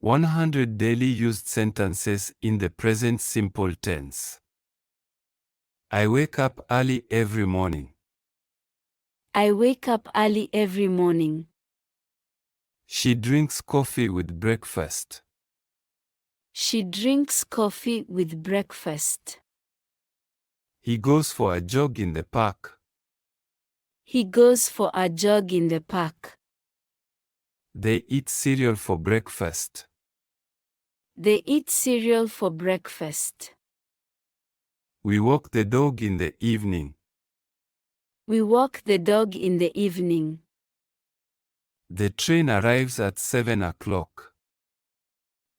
100 daily used sentences in the present simple tense. I wake up early every morning. I wake up early every morning. She drinks coffee with breakfast. She drinks coffee with breakfast. He goes for a jog in the park. He goes for a jog in the park. They eat cereal for breakfast. They eat cereal for breakfast. We walk the dog in the evening. We walk the dog in the evening. The train arrives at 7 o'clock.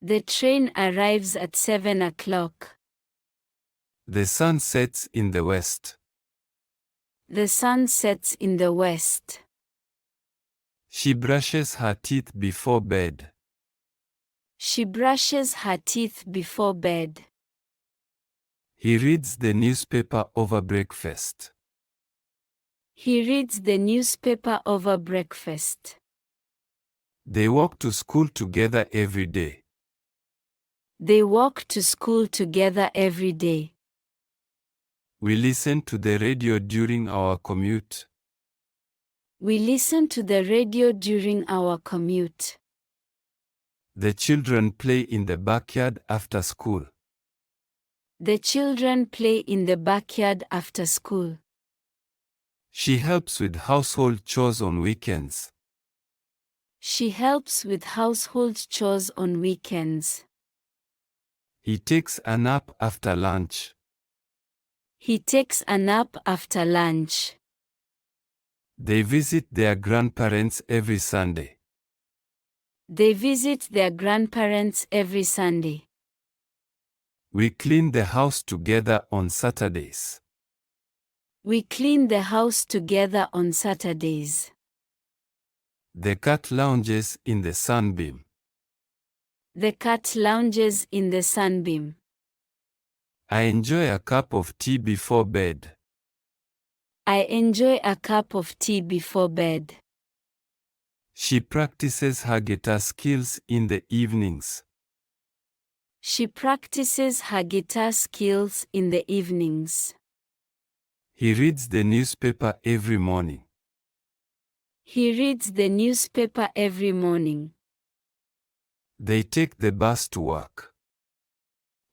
The train arrives at 7 o'clock. The sun sets in the west. The sun sets in the west. She brushes her teeth before bed. She brushes her teeth before bed. He reads the newspaper over breakfast. He reads the newspaper over breakfast. They walk to school together every day. They walk to school together every day. We listen to the radio during our commute. We listen to the radio during our commute. The children play in the backyard after school. The children play in the backyard after school. She helps with household chores on weekends. She helps with household chores on weekends. He takes a nap after lunch. He takes a nap after lunch. They visit their grandparents every Sunday. They visit their grandparents every Sunday. We clean the house together on Saturdays. We clean the house together on Saturdays. The cat lounges in the sunbeam. The cat lounges in the sunbeam. I enjoy a cup of tea before bed. I enjoy a cup of tea before bed. She practices her guitar skills in the evenings. She practices her guitar skills in the evenings. He reads the newspaper every morning. He reads the newspaper every morning. They take the bus to work.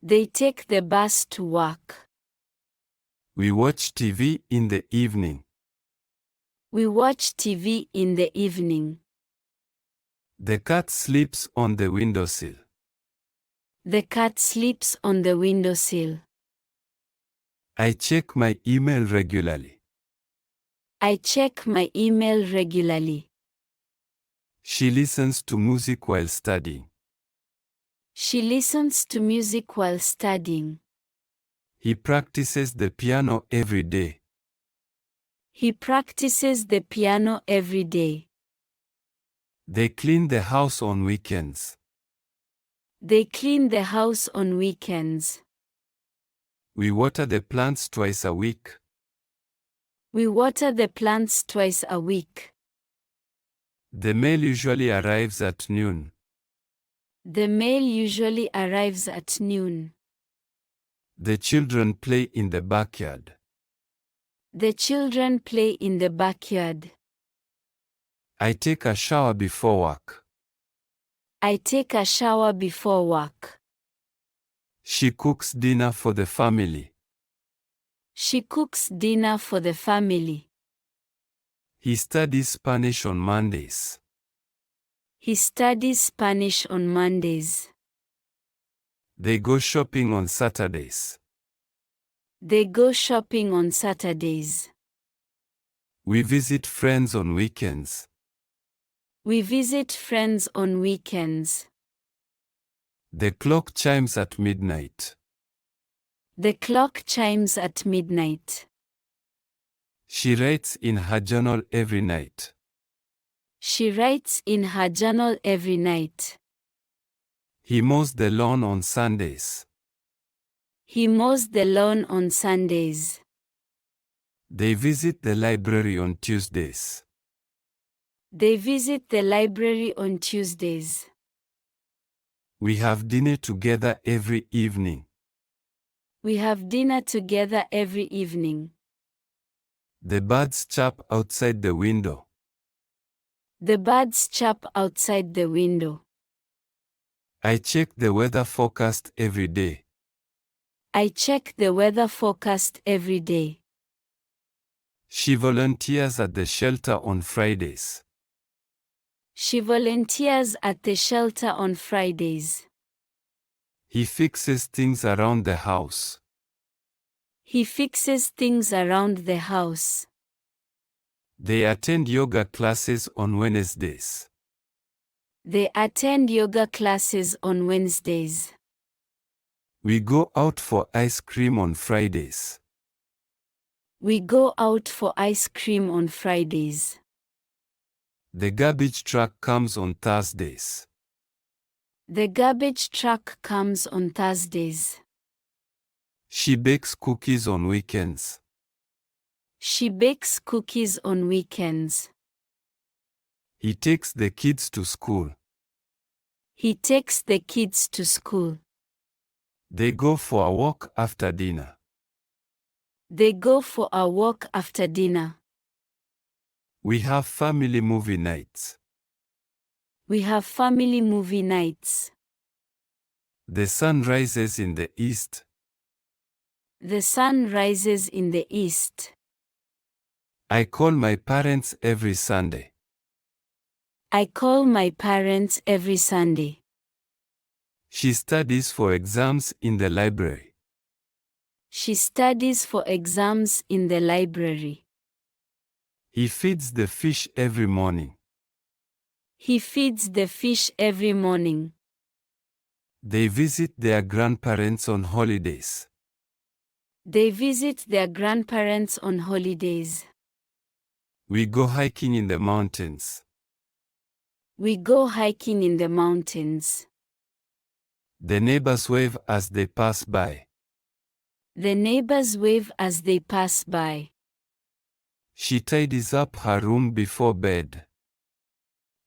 They take the bus to work. We watch TV in the evening. We watch TV in the evening. The cat sleeps on the windowsill. The cat sleeps on the windowsill. I check my email regularly. I check my email regularly. She listens to music while studying. She listens to music while studying. He practices the piano every day. He practices the piano every day. They clean the house on weekends. They clean the house on weekends. We water the plants twice a week. We water the plants twice a week. The mail usually arrives at noon. The mail usually arrives at noon. The children play in the backyard. The children play in the backyard. I take a shower before work. I take a shower before work. She cooks dinner for the family. She cooks dinner for the family. He studies Spanish on Mondays. He studies Spanish on Mondays. They go shopping on Saturdays. They go shopping on Saturdays. We visit friends on weekends. We visit friends on weekends. The clock chimes at midnight. The clock chimes at midnight. She writes in her journal every night. She writes in her journal every night. He mows the lawn on Sundays. He mows the lawn on Sundays. They visit the library on Tuesdays. They visit the library on Tuesdays. We have dinner together every evening. We have dinner together every evening. The birds chirp outside the window. The birds chirp outside the window. I check the weather forecast every day. I check the weather forecast every day. She volunteers at the shelter on Fridays. She volunteers at the shelter on Fridays. He fixes things around the house. He fixes things around the house. They attend yoga classes on Wednesdays. They attend yoga classes on Wednesdays. We go out for ice cream on Fridays. We go out for ice cream on Fridays. The garbage truck comes on Thursdays. The garbage truck comes on Thursdays. She bakes cookies on weekends. She bakes cookies on weekends. He takes the kids to school. He takes the kids to school. They go for a walk after dinner. They go for a walk after dinner. We have family movie nights. We have family movie nights. The sun rises in the east. The sun rises in the east. I call my parents every Sunday. I call my parents every Sunday. She studies for exams in the library. She studies for exams in the library. He feeds the fish every morning. He feeds the fish every morning. They visit their grandparents on holidays. They visit their grandparents on holidays. We go hiking in the mountains. We go hiking in the mountains. The neighbors wave as they pass by. The neighbors wave as they pass by. She tidies up her room before bed.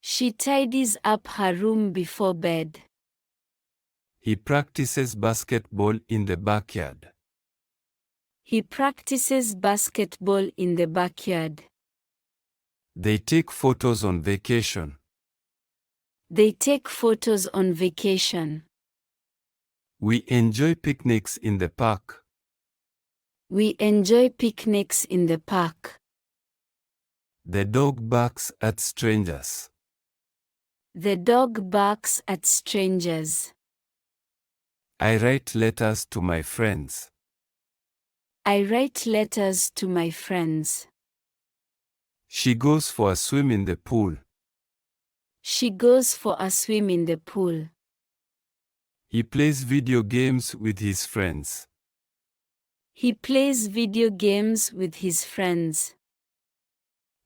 She tidies up her room before bed. He practices basketball in the backyard. He practices basketball in the backyard. They take photos on vacation. They take photos on vacation. We enjoy picnics in the park. We enjoy picnics in the park. The dog barks at strangers. The dog barks at strangers. I write letters to my friends. I write letters to my friends. She goes for a swim in the pool. She goes for a swim in the pool. He plays video games with his friends. He plays video games with his friends.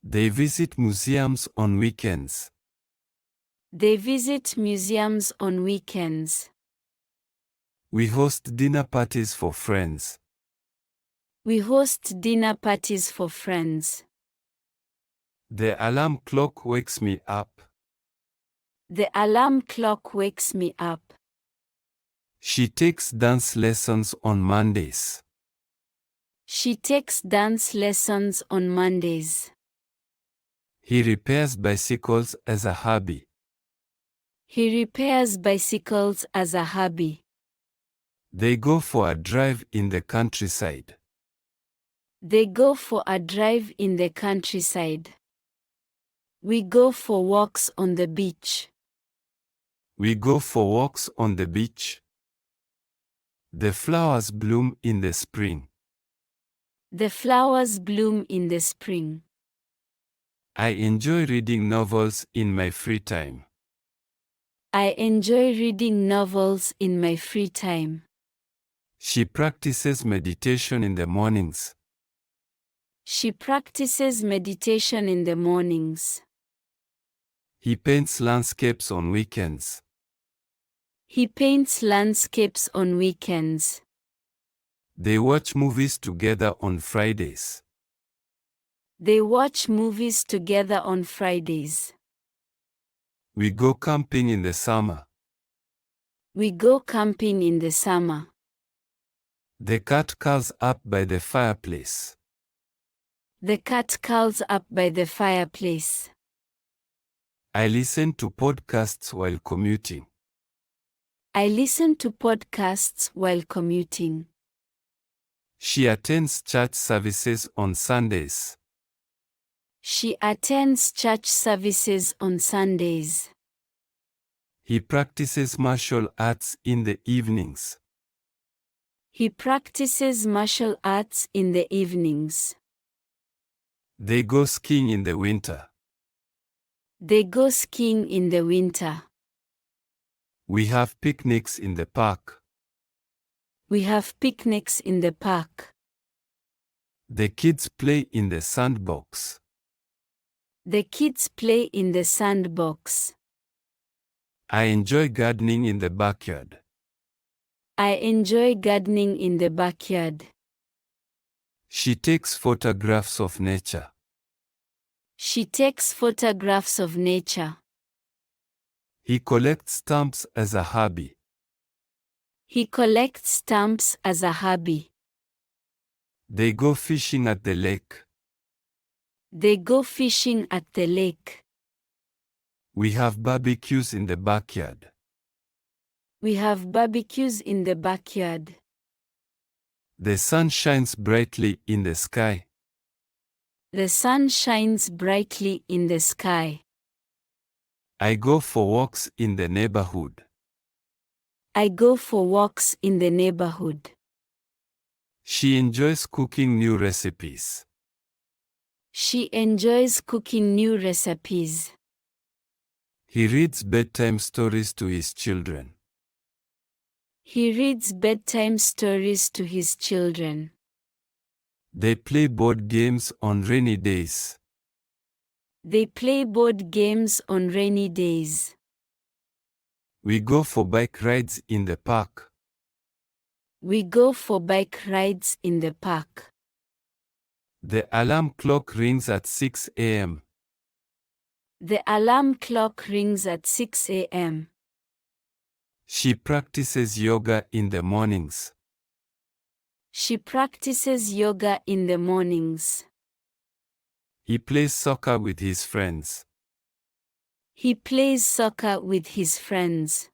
They visit museums on weekends. They visit museums on weekends. We host dinner parties for friends. We host dinner parties for friends. The alarm clock wakes me up. The alarm clock wakes me up. She takes dance lessons on Mondays. She takes dance lessons on Mondays. He repairs bicycles as a hobby. He repairs bicycles as a hobby. They go for a drive in the countryside. They go for a drive in the countryside. We go for walks on the beach. We go for walks on the beach. The flowers bloom in the spring. The flowers bloom in the spring. I enjoy reading novels in my free time. I enjoy reading novels in my free time. She practices meditation in the mornings. She practices meditation in the mornings. He paints landscapes on weekends. He paints landscapes on weekends. They watch movies together on Fridays. They watch movies together on Fridays. We go camping in the summer. We go camping in the summer. The cat curls up by the fireplace. The cat curls up by the fireplace. I listen to podcasts while commuting. I listen to podcasts while commuting. She attends church services on Sundays. She attends church services on Sundays. He practices martial arts in the evenings. He practices martial arts in the evenings. They go skiing in the winter. They go skiing in the winter. We have picnics in the park. We have picnics in the park. The kids play in the sandbox. The kids play in the sandbox. I enjoy gardening in the backyard. I enjoy gardening in the backyard. She takes photographs of nature. She takes photographs of nature. He collects stamps as a hobby. He collects stamps as a hobby. They go fishing at the lake. They go fishing at the lake. We have barbecues in the backyard. We have barbecues in the backyard. The sun shines brightly in the sky. The sun shines brightly in the sky. I go for walks in the neighborhood. I go for walks in the neighborhood. She enjoys cooking new recipes. She enjoys cooking new recipes. He reads bedtime stories to his children. He reads bedtime stories to his children. They play board games on rainy days. They play board games on rainy days. We go for bike rides in the park. We go for bike rides in the park. The alarm clock rings at 6 a.m. The alarm clock rings at 6 a.m. She practices yoga in the mornings. She practices yoga in the mornings. He plays soccer with his friends. He plays soccer with his friends.